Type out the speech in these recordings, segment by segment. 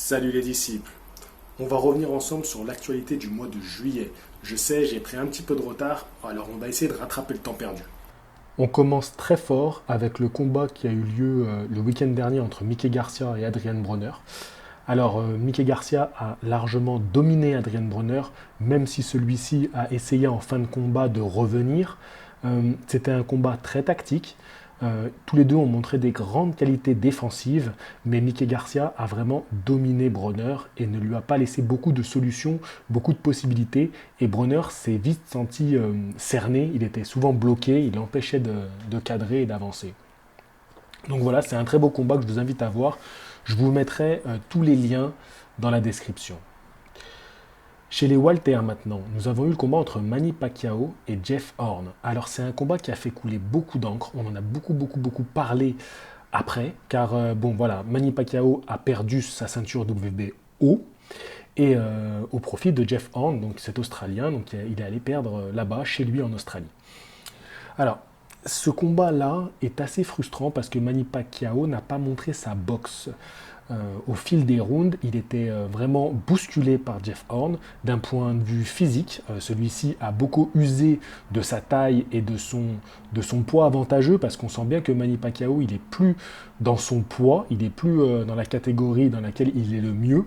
Salut les disciples. On va revenir ensemble sur l'actualité du mois de juillet. Je sais, j'ai pris un petit peu de retard, alors on va essayer de rattraper le temps perdu. On commence très fort avec le combat qui a eu lieu le week-end dernier entre Mickey Garcia et Adrian Broner. Alors, Mickey Garcia a largement dominé Adrian Broner, même si celui-ci a essayé en fin de combat de revenir. C'était un combat très tactique. Tous les deux ont montré des grandes qualités défensives, mais Mickey Garcia a vraiment dominé Broner et ne lui a pas laissé beaucoup de solutions, beaucoup de possibilités. Et Broner s'est vite senti cerné, il était souvent bloqué, il l'empêchait de cadrer et d'avancer. Donc voilà, c'est un très beau combat que je vous invite à voir. Je vous mettrai tous les liens dans la description. Chez les Walter maintenant, nous avons eu le combat entre Manny Pacquiao et Jeff Horn. Alors c'est un combat qui a fait couler beaucoup d'encre, on en a beaucoup parlé après, car Manny Pacquiao a perdu sa ceinture WBO et au profit de Jeff Horn, donc cet Australien, donc il est allé perdre là-bas, chez lui en Australie. Alors, ce combat-là est assez frustrant parce que Manny Pacquiao n'a pas montré sa boxe. Au fil des rounds, il était vraiment bousculé par Jeff Horn d'un point de vue physique. Celui-ci a beaucoup usé de sa taille et de son poids avantageux parce qu'on sent bien que Manny Pacquiao, il est plus dans son poids, il est plus dans la catégorie dans laquelle il est le mieux.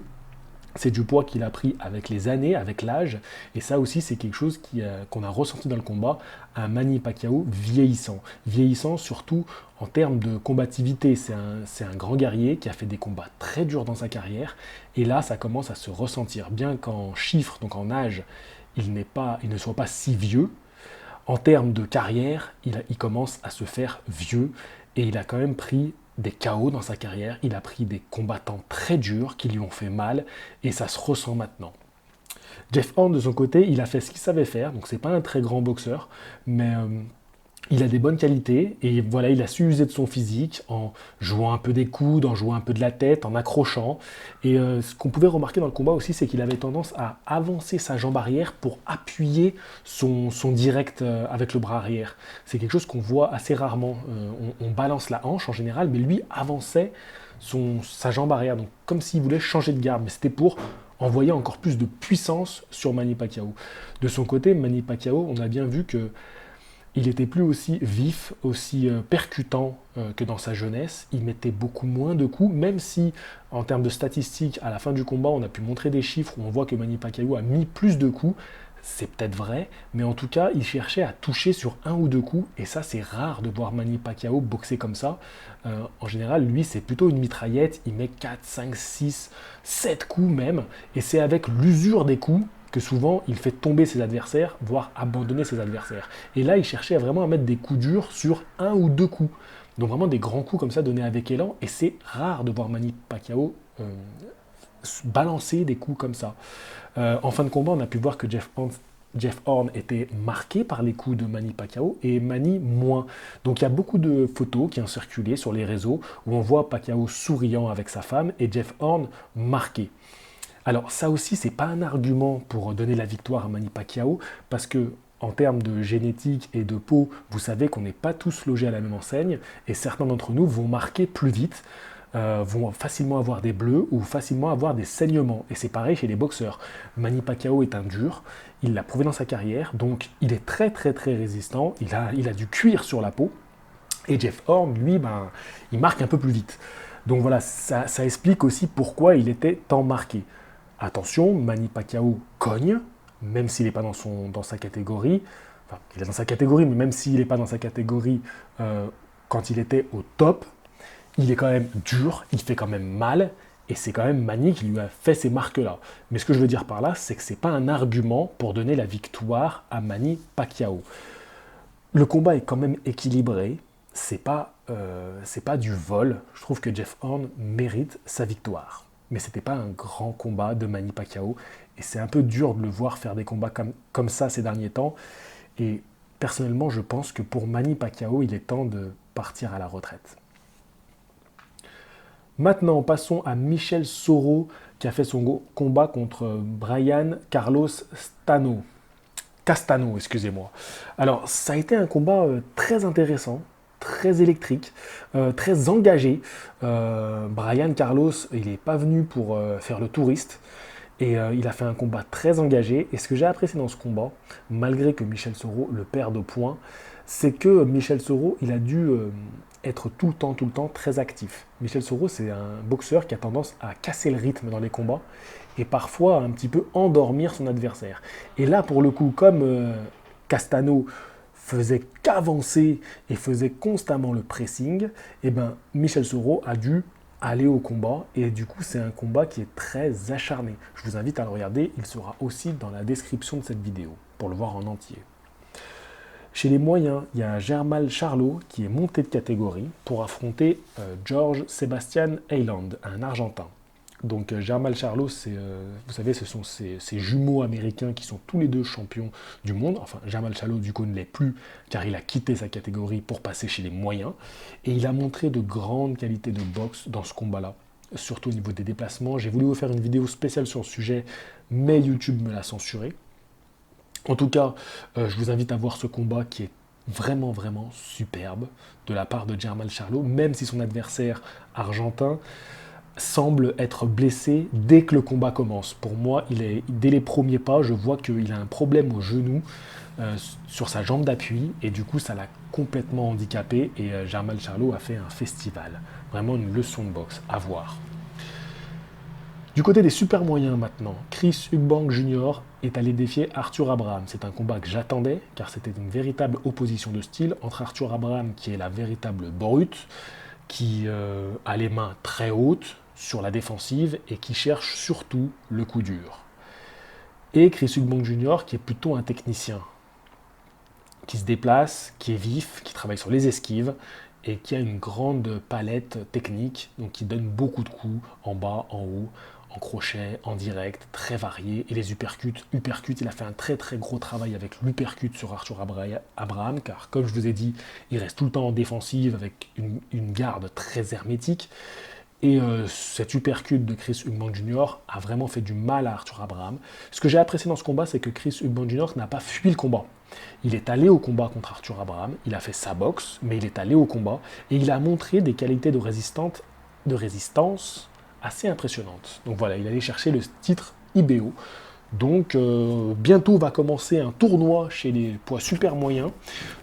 C'est du poids qu'il a pris avec les années, avec l'âge, et ça aussi c'est quelque chose qu'on a ressenti dans le combat, un Manny Pacquiao vieillissant. Vieillissant surtout en termes de combativité, c'est un grand guerrier qui a fait des combats très durs dans sa carrière, et là ça commence à se ressentir, bien qu'en chiffres, donc en âge, il ne soit pas si vieux, en termes de carrière, il commence à se faire vieux, et il a quand même pris des KO dans sa carrière, il a pris des combattants très durs qui lui ont fait mal, et ça se ressent maintenant. Jeff Horn, de son côté, il a fait ce qu'il savait faire, donc c'est pas un très grand boxeur, mais il a des bonnes qualités, et voilà, il a su user de son physique en jouant un peu des coudes, en jouant un peu de la tête, en accrochant. Et ce qu'on pouvait remarquer dans le combat aussi, c'est qu'il avait tendance à avancer sa jambe arrière pour appuyer son direct avec le bras arrière. C'est quelque chose qu'on voit assez rarement. On balance la hanche en général, mais lui avançait sa jambe arrière, donc comme s'il voulait changer de garde, mais c'était pour envoyer encore plus de puissance sur Manny Pacquiao. De son côté, Manny Pacquiao, on a bien vu que il était plus aussi vif, aussi percutant que dans sa jeunesse. Il mettait beaucoup moins de coups, même si, en termes de statistiques, à la fin du combat, on a pu montrer des chiffres où on voit que Manny Pacquiao a mis plus de coups. C'est peut-être vrai, mais en tout cas, il cherchait à toucher sur un ou deux coups, et ça, c'est rare de voir Manny Pacquiao boxer comme ça. En général, lui, c'est plutôt une mitraillette, il met 4, 5, 6, 7 coups même, et c'est avec l'usure des coups que souvent il fait tomber ses adversaires, voire abandonner ses adversaires. Et là, il cherchait vraiment à mettre des coups durs sur un ou deux coups. Donc vraiment des grands coups comme ça donnés avec élan, et c'est rare de voir Manny Pacquiao balancer des coups comme ça. En fin de combat, on a pu voir que Jeff Horn était marqué par les coups de Manny Pacquiao et Manny moins. Donc il y a beaucoup de photos qui ont circulé sur les réseaux où on voit Pacquiao souriant avec sa femme et Jeff Horn marqué. Alors ça aussi, c'est pas un argument pour donner la victoire à Manny Pacquiao, parce que en termes de génétique et de peau, vous savez qu'on n'est pas tous logés à la même enseigne, et certains d'entre nous vont marquer plus vite, vont facilement avoir des bleus ou facilement avoir des saignements. Et c'est pareil chez les boxeurs. Manny Pacquiao est un dur, il l'a prouvé dans sa carrière, donc il est très résistant, il a du cuir sur la peau, et Jeff Horn, lui, il marque un peu plus vite. Donc voilà, ça explique aussi pourquoi il était tant marqué. Attention, Manny Pacquiao cogne, même s'il n'est pas dans sa catégorie. Enfin, il est dans sa catégorie, mais même s'il n'est pas dans sa catégorie quand il était au top, il est quand même dur, il fait quand même mal, et c'est quand même Manny qui lui a fait ces marques-là. Mais ce que je veux dire par là, c'est que ce n'est pas un argument pour donner la victoire à Manny Pacquiao. Le combat est quand même équilibré, c'est pas du vol. Je trouve que Jeff Horn mérite sa victoire. Mais c'était pas un grand combat de Manny Pacquiao, et c'est un peu dur de le voir faire des combats comme ça ces derniers temps. Et personnellement, je pense que pour Manny Pacquiao, il est temps de partir à la retraite. Maintenant, passons à Michel Soro, qui a fait son combat contre Brian Carlos Castano, excusez-moi. Alors, ça a été un combat très intéressant. très électrique, très engagé. Brian Carlos, il n'est pas venu pour faire le touriste. Et il a fait un combat très engagé. Et ce que j'ai apprécié dans ce combat, malgré que Michel Soro le perde au point, c'est que Michel Soro, il a dû être tout le temps très actif. Michel Soro, c'est un boxeur qui a tendance à casser le rythme dans les combats et parfois à un petit peu endormir son adversaire. Et là, pour le coup, comme Castano faisait qu'avancer et faisait constamment le pressing, et ben Michel Soro a dû aller au combat et du coup c'est un combat qui est très acharné. Je vous invite à le regarder, il sera aussi dans la description de cette vidéo pour le voir en entier. Chez les moyens, il y a Jermall Charlo qui est monté de catégorie pour affronter George Sebastian Heiland, un Argentin. Donc Jermall Charlo, vous savez, ce sont ces jumeaux américains qui sont tous les deux champions du monde. Enfin, Jermall Charlo, du coup, ne l'est plus, car il a quitté sa catégorie pour passer chez les moyens. Et il a montré de grandes qualités de boxe dans ce combat-là, surtout au niveau des déplacements. J'ai voulu vous faire une vidéo spéciale sur le sujet, mais YouTube me l'a censuré. En tout cas, je vous invite à voir ce combat qui est vraiment, vraiment superbe de la part de Jermall Charlo, même si son adversaire argentin semble être blessé dès que le combat commence. Pour moi, dès les premiers pas, je vois qu'il a un problème au genou, sur sa jambe d'appui, et du coup, ça l'a complètement handicapé, et Jermall Charlo a fait un festival. Vraiment une leçon de boxe à voir. Du côté des super moyens maintenant, Chris Eubank Jr. est allé défier Arthur Abraham. C'est un combat que j'attendais, car c'était une véritable opposition de style entre Arthur Abraham, qui est la véritable brute, qui a les mains très hautes sur la défensive et qui cherche surtout le coup dur. Et Chris Eubank Jr. qui est plutôt un technicien, qui se déplace, qui est vif, qui travaille sur les esquives et qui a une grande palette technique, donc qui donne beaucoup de coups en bas, en haut, en crochet, en direct, très varié. Et les uppercuts, il a fait un très très gros travail avec l'uppercut sur Arthur Abraham, car comme je vous ai dit, il reste tout le temps en défensive avec une garde très hermétique. Et cet uppercut de Chris Eubank Jr. a vraiment fait du mal à Arthur Abraham. Ce que j'ai apprécié dans ce combat, c'est que Chris Eubank Jr. n'a pas fui le combat. Il est allé au combat contre Arthur Abraham, il a fait sa boxe, mais il est allé au combat, et il a montré des qualités de résistance assez impressionnantes. Donc voilà, il allait chercher le titre IBO. Donc bientôt va commencer un tournoi chez les poids super moyens,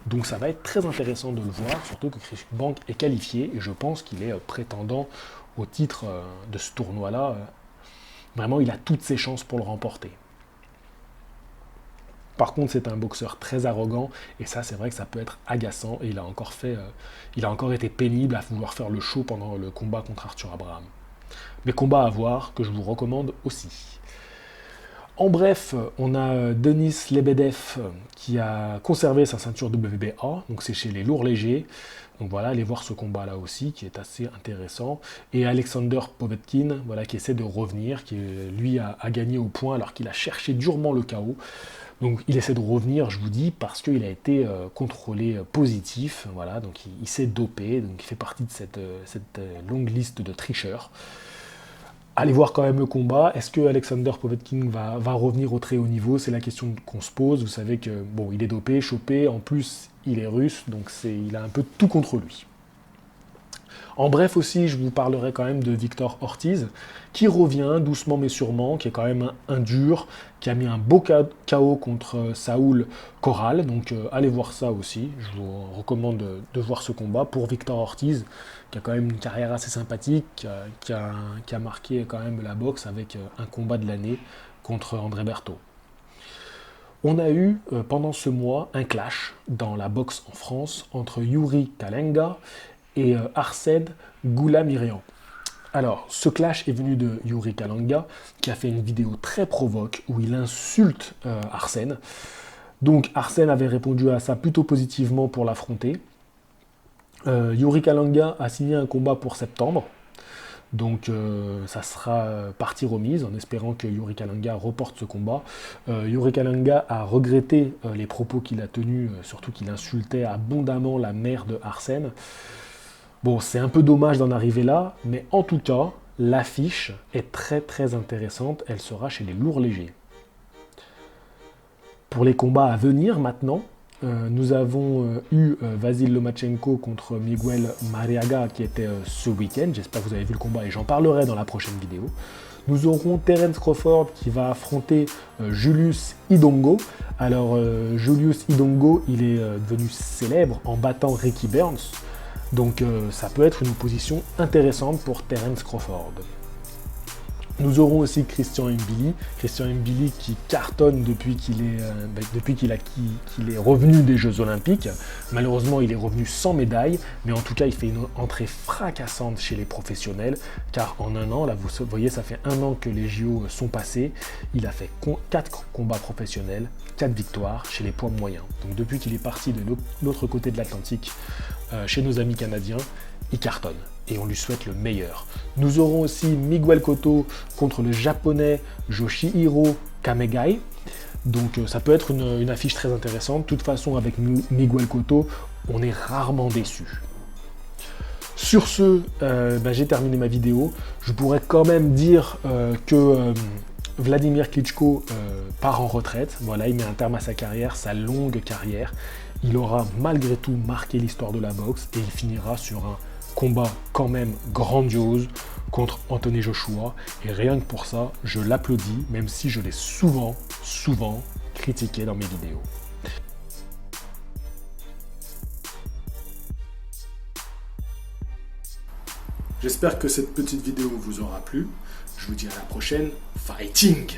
donc ça va être très intéressant de le voir, surtout que Chris Eubank est qualifié, et je pense qu'il est prétendant au titre de ce tournoi-là. Vraiment, il a toutes ses chances pour le remporter. Par contre, c'est un boxeur très arrogant, et ça, c'est vrai que ça peut être agaçant, et il a encore été pénible à vouloir faire le show pendant le combat contre Arthur Abraham. Mais combat à voir, que je vous recommande aussi. En bref, on a Denis Lebedev qui a conservé sa ceinture WBA, donc c'est chez les lourds légers. Donc voilà, allez voir ce combat-là aussi, qui est assez intéressant. Et Alexander Povetkin, voilà, qui essaie de revenir, qui lui a gagné au point alors qu'il a cherché durement le KO. Donc il essaie de revenir, je vous dis, parce qu'il a été contrôlé positif. Voilà, donc il s'est dopé, donc il fait partie de cette longue liste de tricheurs. Allez voir quand même le combat. Est-ce que Alexander Povetkin va revenir au très haut niveau? C'est la question qu'on se pose. Vous savez que bon, il est dopé, chopé, en plus il est russe, donc il a un peu tout contre lui. En bref aussi, je vous parlerai quand même de Victor Ortiz, qui revient doucement mais sûrement, qui est quand même un dur, qui a mis un beau KO contre Saúl Corral, donc allez voir ça aussi, je vous recommande de voir ce combat pour Victor Ortiz, qui a quand même une carrière assez sympathique, qui a marqué quand même la boxe avec un combat de l'année contre André Berthaud. On a eu pendant ce mois un clash dans la boxe en France entre Yuri Kalenga et Arsène Goulamirian. Alors, ce clash est venu de Yuri Kalenga, qui a fait une vidéo très provoque où il insulte Arsène. Donc, Arsène avait répondu à ça plutôt positivement pour l'affronter. Yuri Kalenga a signé un combat pour septembre. Donc ça sera partie remise en espérant que Yuri Kalenga reporte ce combat. Yuri Kalenga a regretté les propos qu'il a tenus, surtout qu'il insultait abondamment la mère de Arsène. Bon, c'est un peu dommage d'en arriver là, mais en tout cas, l'affiche est très très intéressante. Elle sera chez les lourds légers. Pour les combats à venir maintenant, Nous avons eu Vasil Lomachenko contre Miguel Mariaga qui était ce week-end. J'espère que vous avez vu le combat et j'en parlerai dans la prochaine vidéo. Nous aurons Terence Crawford qui va affronter Julius Indongo. Alors Julius Indongo, il est devenu célèbre en battant Ricky Burns. Donc ça peut être une opposition intéressante pour Terence Crawford. Nous aurons aussi Christian Mbili qui cartonne depuis qu'il est revenu des Jeux Olympiques. Malheureusement, il est revenu sans médaille, mais en tout cas, il fait une entrée fracassante chez les professionnels, car en un an, là vous voyez, ça fait un an que les JO sont passés, il a fait 4 combats professionnels, 4 victoires chez les poids moyens. Donc depuis qu'il est parti de l'autre côté de l'Atlantique, chez nos amis canadiens, il cartonne. Et on lui souhaite le meilleur. Nous aurons aussi Miguel Cotto contre le japonais Yoshihiro Kamegai. Donc ça peut être une affiche très intéressante. De toute façon, avec Miguel Cotto, on est rarement déçu. Sur ce, j'ai terminé ma vidéo. Je pourrais quand même dire que Vladimir Klitschko part en retraite. Voilà, il met un terme à sa carrière, sa longue carrière. Il aura malgré tout marqué l'histoire de la boxe et il finira sur un combat quand même grandiose contre Anthony Joshua. Et rien que pour ça, je l'applaudis, même si je l'ai souvent critiqué dans mes vidéos. J'espère que cette petite vidéo vous aura plu. Je vous dis à la prochaine. Fighting!